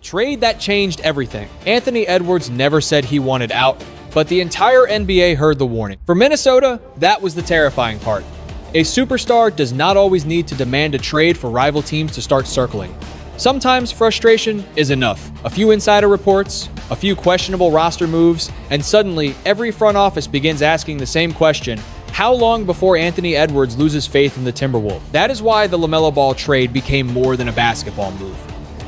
trade that changed everything. Anthony Edwards never said he wanted out, but the entire NBA heard the warning. For Minnesota, that was the terrifying part. A superstar does not always need to demand a trade for rival teams to start circling. Sometimes frustration is enough. A few insider reports, a few questionable roster moves, and suddenly every front office begins asking the same question: how long before Anthony Edwards loses faith in the Timberwolves? That is why the LaMelo Ball trade became more than a basketball move.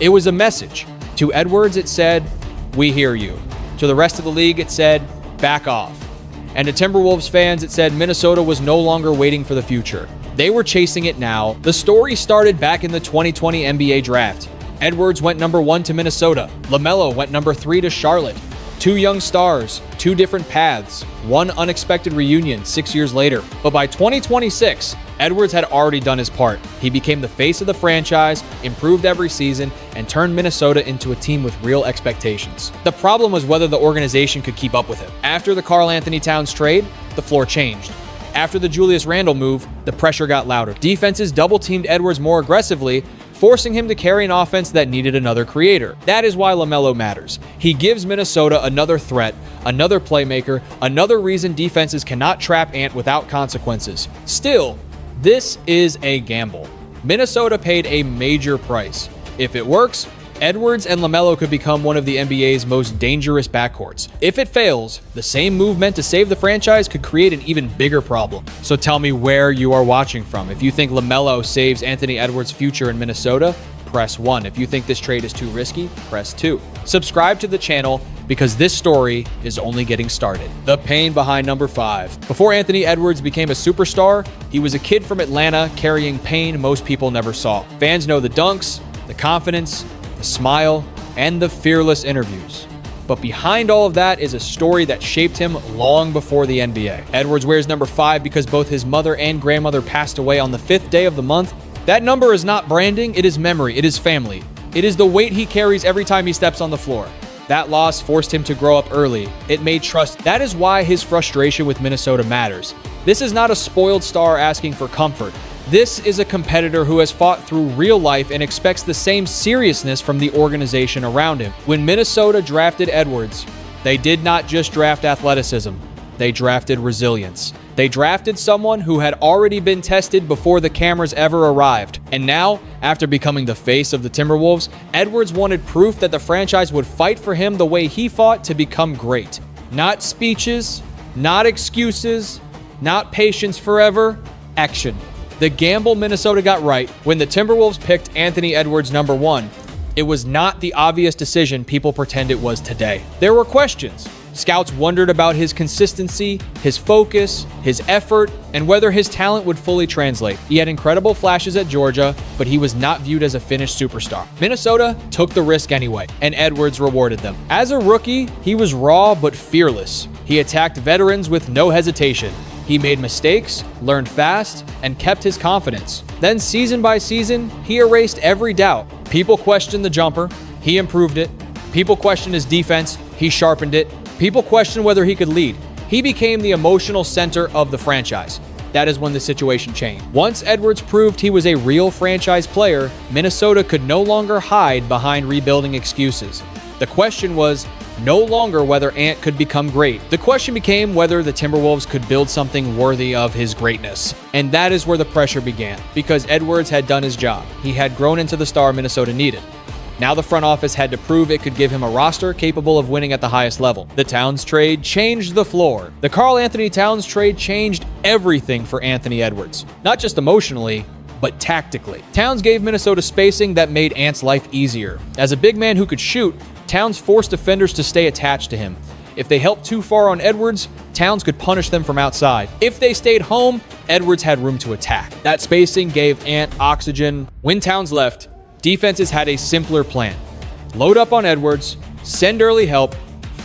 It was a message. To Edwards, it said, "We hear you." To the rest of the league, it said, "Back off." And to Timberwolves fans, it said Minnesota was no longer waiting for the future. They were chasing it now. The story started back in the 2020 NBA draft. Edwards went number 1 to Minnesota. LaMelo went number 3 to Charlotte. Two young stars, two different paths, one unexpected reunion 6 years later. But by 2026, Edwards had already done his part. He became the face of the franchise, improved every season, and turned Minnesota into a team with real expectations. The problem was whether the organization could keep up with him. After the Karl-Anthony Towns trade, the floor changed. After the Julius Randle move, the pressure got louder. Defenses double-teamed Edwards more aggressively, forcing him to carry an offense that needed another creator. That is why LaMelo matters. He gives Minnesota another threat, another playmaker, another reason defenses cannot trap Ant without consequences. Still, this is a gamble. Minnesota paid a major price. If it works, Edwards and LaMelo could become one of the NBA's most dangerous backcourts. If it fails, the same move meant to save the franchise could create an even bigger problem. So tell me where you are watching from. If you think LaMelo saves Anthony Edwards' future in Minnesota, press 1. If you think this trade is too risky, press 2. Subscribe to the channel because this story is only getting started. The pain behind number 5. Before Anthony Edwards became a superstar, he was a kid from Atlanta carrying pain most people never saw. Fans know the dunks, the confidence, the smile, and the fearless interviews. But behind all of that is a story that shaped him long before the NBA. Edwards wears number 5 because both his mother and grandmother passed away on the 5th day of the month. That number is not branding, it is memory, it is family. It is the weight he carries every time he steps on the floor. That loss forced him to grow up early. It made trust. That is why his frustration with Minnesota matters. This is not a spoiled star asking for comfort. This is a competitor who has fought through real life and expects the same seriousness from the organization around him. When Minnesota drafted Edwards, they did not just draft athleticism, they drafted resilience. They drafted someone who had already been tested before the cameras ever arrived. And now, after becoming the face of the Timberwolves, Edwards wanted proof that the franchise would fight for him the way he fought to become great. Not speeches, not excuses, not patience forever, action. The gamble Minnesota got right when the Timberwolves picked Anthony Edwards number 1. It was not the obvious decision people pretend it was today. There were questions. Scouts wondered about his consistency, his focus, his effort, and whether his talent would fully translate. He had incredible flashes at Georgia, but he was not viewed as a finished superstar. Minnesota took the risk anyway, and Edwards rewarded them. As a rookie, he was raw but fearless. He attacked veterans with no hesitation. He made mistakes, learned fast, and kept his confidence. Then season by season, he erased every doubt. People questioned the jumper, he improved it. People questioned his defense, he sharpened it. People questioned whether he could lead. He became the emotional center of the franchise. That is when the situation changed. Once Edwards proved he was a real franchise player, Minnesota could no longer hide behind rebuilding excuses. The question was no longer whether Ant could become great. The question became whether the Timberwolves could build something worthy of his greatness. And that is where the pressure began, because Edwards had done his job. He had grown into the star Minnesota needed. Now the front office had to prove it could give him a roster capable of winning at the highest level. The Towns trade changed the floor. The Karl-Anthony Towns trade changed everything for Anthony Edwards. Not just emotionally, but tactically. Towns gave Minnesota spacing that made Ant's life easier. As a big man who could shoot, Towns forced defenders to stay attached to him. If they helped too far on Edwards, Towns could punish them from outside. If they stayed home, Edwards had room to attack. That spacing gave Ant oxygen. When Towns left, defenses had a simpler plan. Load up on Edwards, send early help,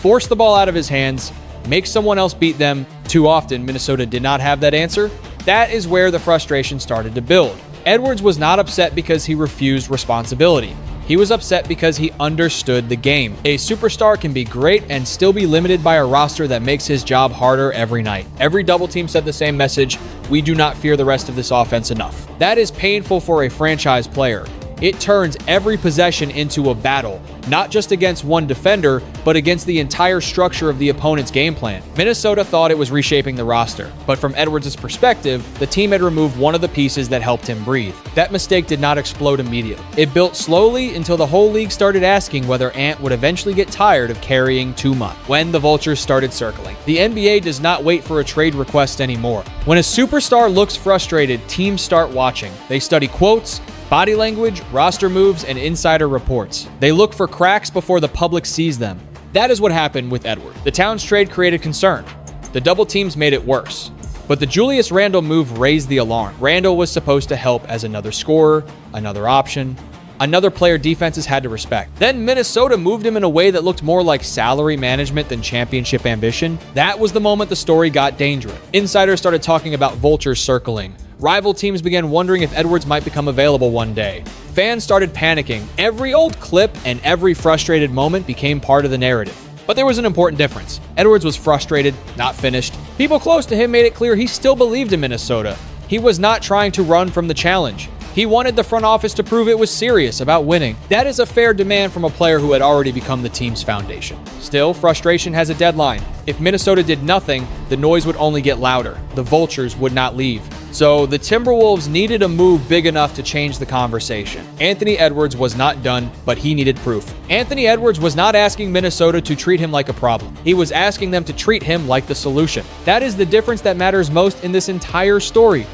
force the ball out of his hands, make someone else beat them. Too often, Minnesota did not have that answer. That is where the frustration started to build. Edwards was not upset because he refused responsibility. He was upset because he understood the game. A superstar can be great and still be limited by a roster that makes his job harder every night. Every double team said the same message: we do not fear the rest of this offense enough. That is painful for a franchise player. It turns every possession into a battle, not just against one defender, but against the entire structure of the opponent's game plan. Minnesota thought it was reshaping the roster, but from Edwards' perspective, the team had removed one of the pieces that helped him breathe. That mistake did not explode immediately. It built slowly until the whole league started asking whether Ant would eventually get tired of carrying too much. When the vultures started circling. The NBA does not wait for a trade request anymore. When a superstar looks frustrated, teams start watching. They study quotes, body language, roster moves, and insider reports. They look for cracks before the public sees them. That is what happened with Edwards. The Towns trade created concern. The double teams made it worse. But the Julius Randle move raised the alarm. Randle was supposed to help as another scorer, another option, another player defenses had to respect. Then Minnesota moved him in a way that looked more like salary management than championship ambition. That was the moment the story got dangerous. Insiders started talking about vultures circling. Rival teams began wondering if Edwards might become available one day. Fans started panicking. Every old clip and every frustrated moment became part of the narrative. But there was an important difference. Edwards was frustrated, not finished. People close to him made it clear he still believed in Minnesota. He was not trying to run from the challenge. He wanted the front office to prove it was serious about winning. That is a fair demand from a player who had already become the team's foundation. Still, frustration has a deadline. If Minnesota did nothing, the noise would only get louder. The vultures would not leave. So the Timberwolves needed a move big enough to change the conversation. Anthony Edwards was not done, but he needed proof. Anthony Edwards was not asking Minnesota to treat him like a problem. He was asking them to treat him like the solution. That is the difference that matters most in this entire story.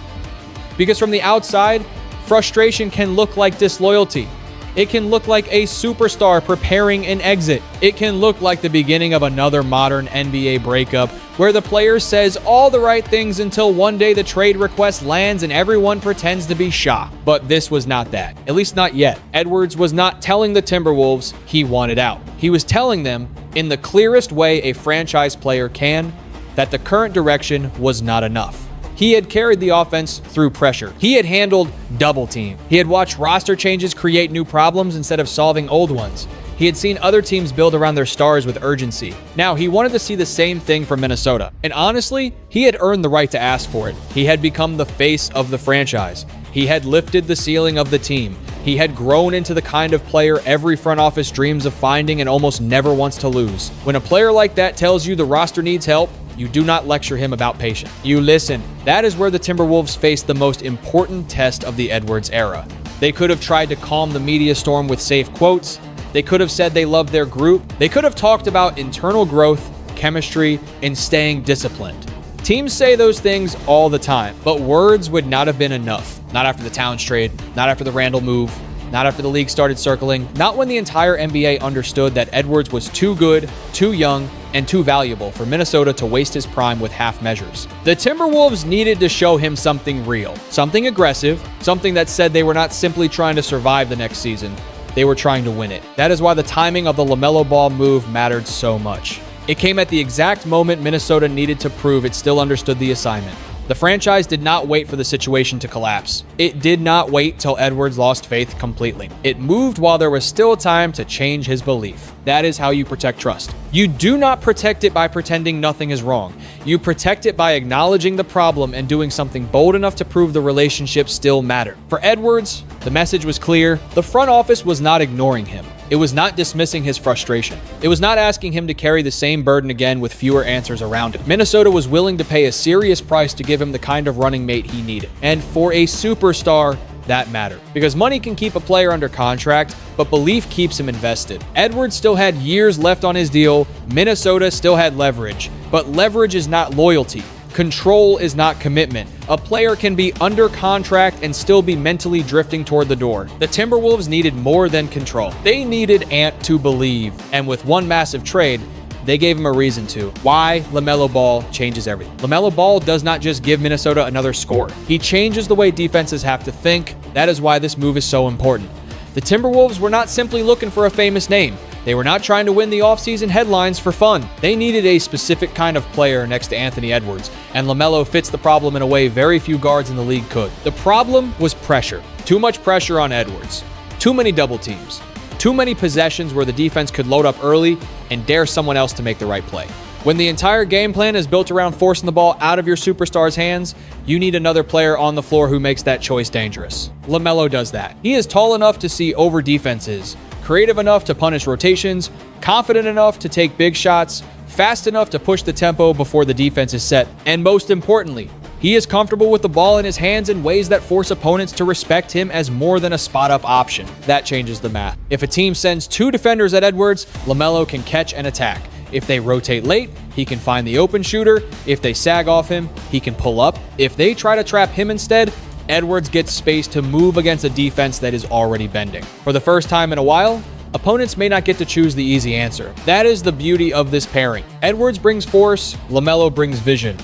Because from the outside, frustration can look like disloyalty. It can look like a superstar preparing an exit. It can look like the beginning of another modern NBA breakup where the player says all the right things until one day the trade request lands and everyone pretends to be shocked. But this was not that. At least not yet. Edwards was not telling the Timberwolves he wanted out. He was telling them, in the clearest way a franchise player can, that the current direction was not enough. He had carried the offense through pressure. He had handled double team. He had watched roster changes create new problems instead of solving old ones. He had seen other teams build around their stars with urgency. Now, he wanted to see the same thing from Minnesota. And honestly, he had earned the right to ask for it. He had become the face of the franchise. He had lifted the ceiling of the team. He had grown into the kind of player every front office dreams of finding and almost never wants to lose. When a player like that tells you the roster needs help, you do not lecture him about patience. You listen. That is where the Timberwolves faced the most important test of the Edwards era. They could have tried to calm the media storm with safe quotes. They could have said they loved their group. They could have talked about internal growth, chemistry, and staying disciplined. Teams say those things all the time, but words would not have been enough. Not after the Towns trade, not after the Randle move, not after the league started circling, not when the entire NBA understood that Edwards was too good, too young, and too valuable for Minnesota to waste his prime with half measures. The Timberwolves needed to show him something real, something aggressive, something that said they were not simply trying to survive the next season, they were trying to win it. That is why the timing of the LaMelo Ball move mattered so much. It came at the exact moment Minnesota needed to prove it still understood the assignment. The franchise did not wait for the situation to collapse. It did not wait till Edwards lost faith completely. It moved while there was still time to change his belief. That is how you protect trust. You do not protect it by pretending nothing is wrong. You protect it by acknowledging the problem and doing something bold enough to prove the relationship still mattered. For Edwards, the message was clear. The front office was not ignoring him. It was not dismissing his frustration. It was not asking him to carry the same burden again with fewer answers around him. Minnesota was willing to pay a serious price to give him the kind of running mate he needed. And for a superstar, that mattered. Because money can keep a player under contract, but belief keeps him invested. Edwards still had years left on his deal. Minnesota still had leverage. But leverage is not loyalty. Control is not commitment. A player can be under contract and still be mentally drifting toward the door. The Timberwolves needed more than control. They needed Ant to believe. And with one massive trade, they gave him a reason to. Why LaMelo Ball changes everything. LaMelo Ball does not just give Minnesota another score. He changes the way defenses have to think. That is why this move is so important. The Timberwolves were not simply looking for a famous name. They were not trying to win the offseason headlines for fun. They needed a specific kind of player next to Anthony Edwards, and LaMelo fits the problem in a way very few guards in the league could. The problem was pressure. Too much pressure on Edwards. Too many double teams. Too many possessions where the defense could load up early and dare someone else to make the right play. When the entire game plan is built around forcing the ball out of your superstar's hands, you need another player on the floor who makes that choice dangerous. LaMelo does that. He is tall enough to see over defenses, creative enough to punish rotations, confident enough to take big shots, fast enough to push the tempo before the defense is set, and most importantly, he is comfortable with the ball in his hands in ways that force opponents to respect him as more than a spot-up option. That changes the math. If a team sends 2 defenders at Edwards, LaMelo can catch and attack. If they rotate late, he can find the open shooter. If they sag off him, he can pull up. If they try to trap him instead, Edwards gets space to move against a defense that is already bending. For the first time in a while, opponents may not get to choose the easy answer. That is the beauty of this pairing. Edwards brings force, LaMelo brings vision.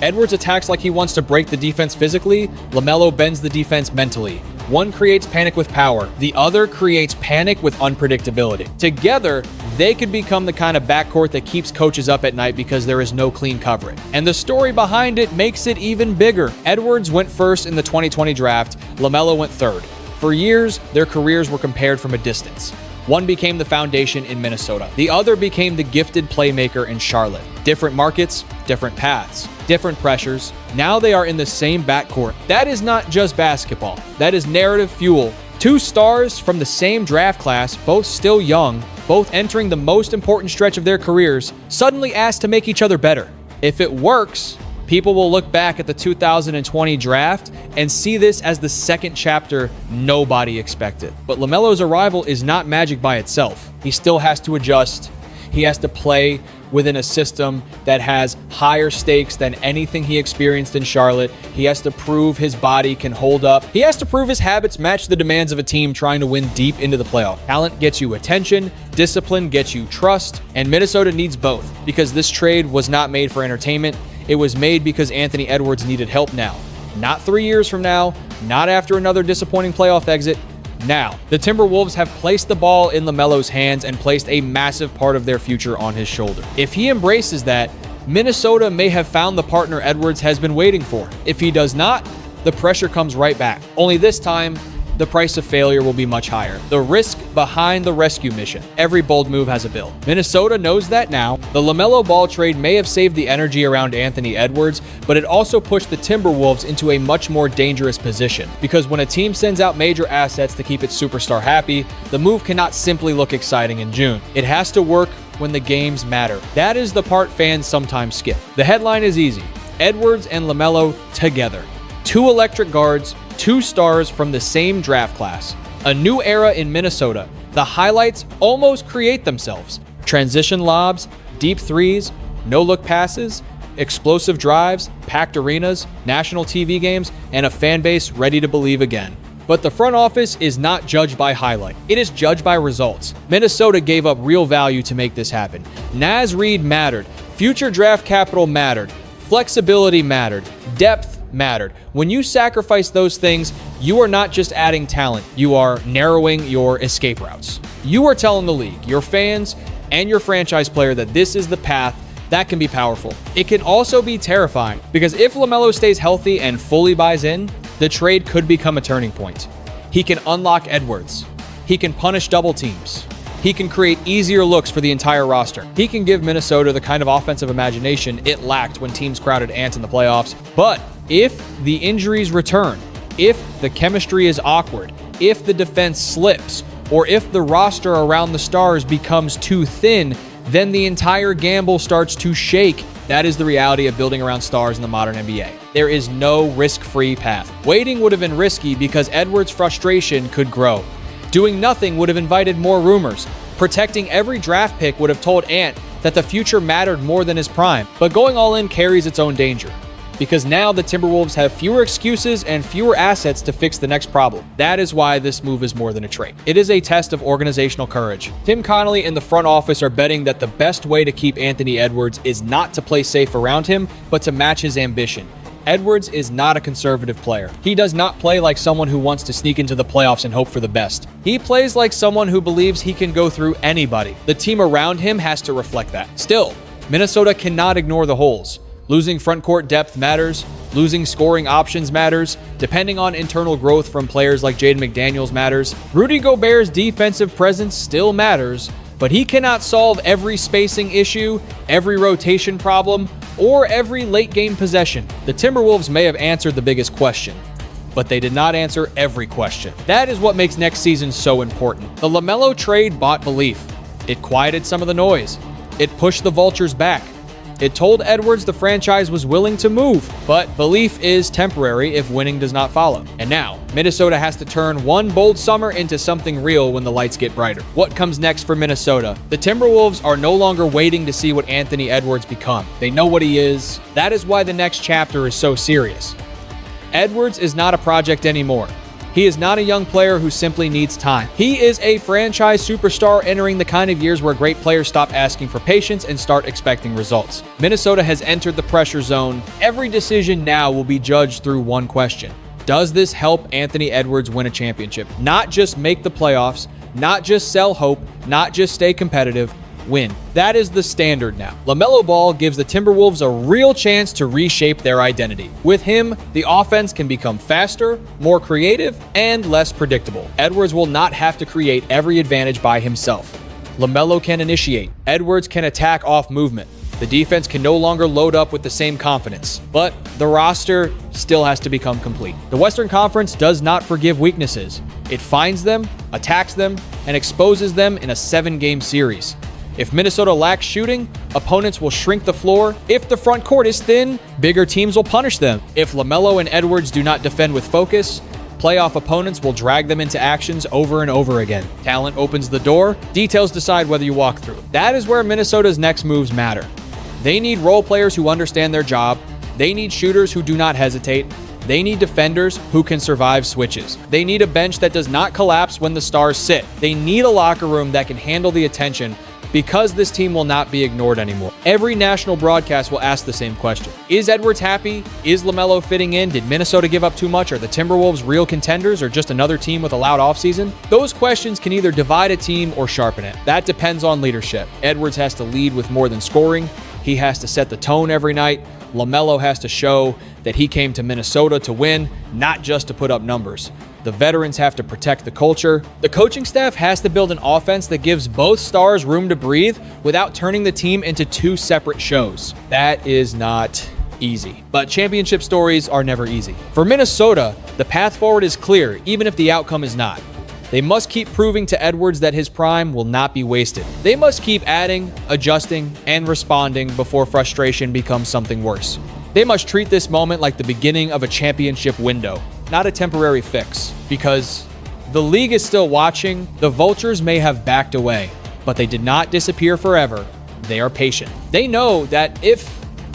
Edwards attacks like he wants to break the defense physically, LaMelo bends the defense mentally. One creates panic with power, the other creates panic with unpredictability. Together, they could become the kind of backcourt that keeps coaches up at night because there is no clean covering. And the story behind it makes it even bigger. Edwards went first in the 2020 draft, LaMelo went third. For years, their careers were compared from a distance. One became the foundation in Minnesota. The other became the gifted playmaker in Charlotte. Different markets, different paths, different pressures. Now they are in the same backcourt. That is not just basketball. That is narrative fuel. 2 stars from the same draft class, both still young, both entering the most important stretch of their careers, suddenly asked to make each other better. If it works, people will look back at the 2020 draft and see this as the second chapter nobody expected. But LaMelo's arrival is not magic by itself. He still has to adjust. He has to play within a system that has higher stakes than anything he experienced in Charlotte. He has to prove his body can hold up. He has to prove his habits match the demands of a team trying to win deep into the playoff. Talent gets you attention, discipline gets you trust, and Minnesota needs both because this trade was not made for entertainment. It was made because Anthony Edwards needed help now. Not 3 years from now, not after another disappointing playoff exit. Now, the Timberwolves have placed the ball in LaMelo's hands and placed a massive part of their future on his shoulder. If he embraces that, Minnesota may have found the partner Edwards has been waiting for. If he does not, the pressure comes right back. Only this time, the price of failure will be much higher. The risk behind the rescue mission. Every bold move has a bill. Minnesota knows that now. The LaMelo Ball trade may have saved the energy around Anthony Edwards, but it also pushed the Timberwolves into a much more dangerous position. Because when a team sends out major assets to keep its superstar happy, the move cannot simply look exciting in June. It has to work when the games matter. That is the part fans sometimes skip. The headline is easy. Edwards and LaMelo together. 2 electric guards, 2 stars from the same draft class. A new era in Minnesota. The highlights almost create themselves. Transition lobs, deep threes, no-look passes, explosive drives, packed arenas, national TV games, and a fan base ready to believe again. But the front office is not judged by highlight. It is judged by results. Minnesota gave up real value to make this happen. Naz Reid mattered. Future draft capital mattered. Flexibility mattered. Depth mattered. When you sacrifice those things, you are not just adding talent, you are narrowing your escape routes. You are telling the league, your fans, and your franchise player that this is the path that can be powerful. It can also be terrifying because if LaMelo stays healthy and fully buys in, the trade could become a turning point. He can unlock Edwards. He can punish double teams. He can create easier looks for the entire roster. He can give Minnesota the kind of offensive imagination it lacked when teams crowded Ant in the playoffs. But if the injuries return, if the chemistry is awkward, if the defense slips, or if the roster around the stars becomes too thin, then the entire gamble starts to shake. That is the reality of building around stars in the modern NBA. There is no risk-free path. Waiting would have been risky because Edwards' frustration could grow. Doing nothing would have invited more rumors. Protecting every draft pick would have told Ant that the future mattered more than his prime. But going all in carries its own danger, because now the Timberwolves have fewer excuses and fewer assets to fix the next problem. That is why this move is more than a trade. It is a test of organizational courage. Tim Connolly and the front office are betting that the best way to keep Anthony Edwards is not to play safe around him, but to match his ambition. Edwards is not a conservative player. He does not play like someone who wants to sneak into the playoffs and hope for the best. He plays like someone who believes he can go through anybody. The team around him has to reflect that. Still, Minnesota cannot ignore the holes. Losing front court depth matters. Losing scoring options matters. Depending on internal growth from players like Jaden McDaniels matters. Rudy Gobert's defensive presence still matters. but he cannot solve every spacing issue, every rotation problem, or every late-game possession. The Timberwolves may have answered the biggest question, but they did not answer every question. That is what makes next season so important. The LaMelo trade bought belief. It quieted some of the noise. It pushed the vultures back. It told Edwards the franchise was willing to move, but belief is temporary if winning does not follow. And now, Minnesota has to turn one bold summer into something real when the lights get brighter. What comes next for Minnesota? The Timberwolves are no longer waiting to see what Anthony Edwards become. They know what he is. That is why the next chapter is so serious. Edwards is not a project anymore. He is not a young player who simply needs time. He is a franchise superstar entering the kind of years where great players stop asking for patience and start expecting results. Minnesota has entered the pressure zone. Every decision now will be judged through one question. Does this help Anthony Edwards win a championship? Not just make the playoffs, not just sell hope, not just stay competitive, win. That is the standard now. LaMelo Ball gives the Timberwolves a real chance to reshape their identity. With him, the offense can become faster, more creative, and less predictable. Edwards will not have to create every advantage by himself. LaMelo can initiate. Edwards can attack off movement. The defense can no longer load up with the same confidence, but the roster still has to become complete. The Western Conference does not forgive weaknesses. It finds them, attacks them, and exposes them in a 7-game series. If Minnesota lacks shooting, opponents will shrink the floor. If the front court is thin, bigger teams will punish them. If LaMelo and Edwards do not defend with focus, playoff opponents will drag them into actions over and over again. Talent opens the door, details decide whether you walk through. That is where Minnesota's next moves matter. They need role players who understand their job. They need shooters who do not hesitate. They need defenders who can survive switches. They need a bench that does not collapse when the stars sit. They need a locker room that can handle the attention, because this team will not be ignored anymore. Every national broadcast will ask the same question. Is Edwards happy? Is LaMelo fitting in? Did Minnesota give up too much? Are the Timberwolves real contenders or just another team with a loud offseason? Those questions can either divide a team or sharpen it. That depends on leadership. Edwards has to lead with more than scoring. He has to set the tone every night. LaMelo has to show that he came to Minnesota to win, not just to put up numbers. The veterans have to protect the culture. The coaching staff has to build an offense that gives both stars room to breathe without turning the team into two separate shows. That is not easy. But championship stories are never easy. For Minnesota, the path forward is clear, even if the outcome is not. They must keep proving to Edwards that his prime will not be wasted. They must keep adding, adjusting, and responding before frustration becomes something worse. They must treat this moment like the beginning of a championship window, not a temporary fix. Because the league is still watching, the vultures may have backed away, but they did not disappear forever. They are patient. They know that if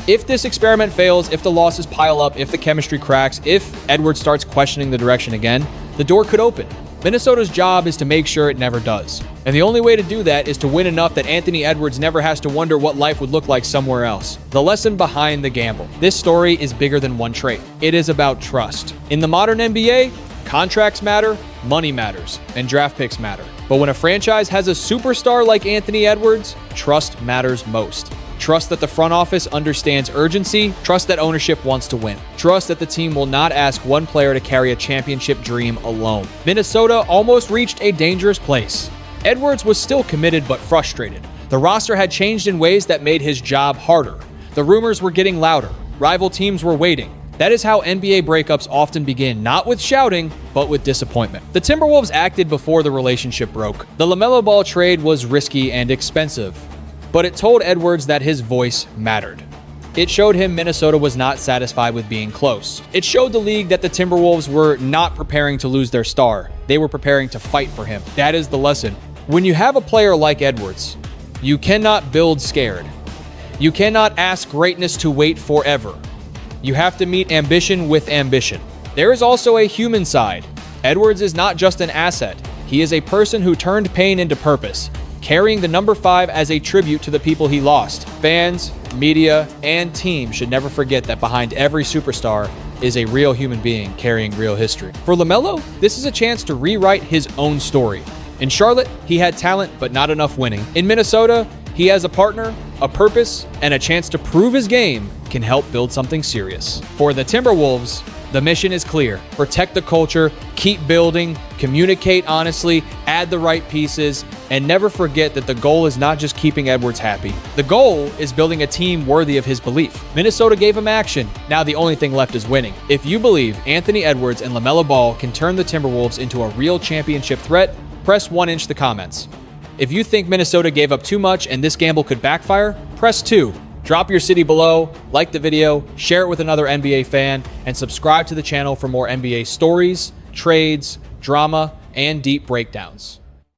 this experiment fails, if the losses pile up, if the chemistry cracks, if Edwards starts questioning the direction again, the door could open. Minnesota's job is to make sure it never does. And the only way to do that is to win enough that Anthony Edwards never has to wonder what life would look like somewhere else. The lesson behind the gamble. This story is bigger than one trade. It is about trust. In the modern NBA, contracts matter, money matters, and draft picks matter. But when a franchise has a superstar like Anthony Edwards, trust matters most. Trust that the front office understands urgency. Trust that ownership wants to win. Trust that the team will not ask one player to carry a championship dream alone. Minnesota almost reached a dangerous place. Edwards was still committed but frustrated. The roster had changed in ways that made his job harder. The rumors were getting louder. Rival teams were waiting. That is how NBA breakups often begin, not with shouting, but with disappointment. The Timberwolves acted before the relationship broke. The LaMelo Ball trade was risky and expensive, but it told Edwards that his voice mattered. It showed him Minnesota was not satisfied with being close. It showed the league that the Timberwolves were not preparing to lose their star. They were preparing to fight for him. That is the lesson. When you have a player like Edwards, you cannot build scared. You cannot ask greatness to wait forever. You have to meet ambition with ambition. There is also a human side. Edwards is not just an asset. He is a person who turned pain into purpose, carrying the number 5 as a tribute to the people he lost. Fans, media, and team should never forget that behind every superstar is a real human being carrying real history. For LaMelo, this is a chance to rewrite his own story. In Charlotte, he had talent but not enough winning. In Minnesota, he has a partner, a purpose, and a chance to prove his game can help build something serious. For the Timberwolves, the mission is clear. Protect the culture, keep building, communicate honestly, add the right pieces, And never forget that the goal is not just keeping Edwards happy. The goal is building a team worthy of his belief. Minnesota gave him action. Now the only thing left is winning. If you believe Anthony Edwards and LaMelo Ball can turn the Timberwolves into a real championship threat, press 1-inch the comments. If you think Minnesota gave up too much and this gamble could backfire, press 2. Drop your city below, like the video, share it with another NBA fan, and subscribe to the channel for more NBA stories, trades, drama, and deep breakdowns.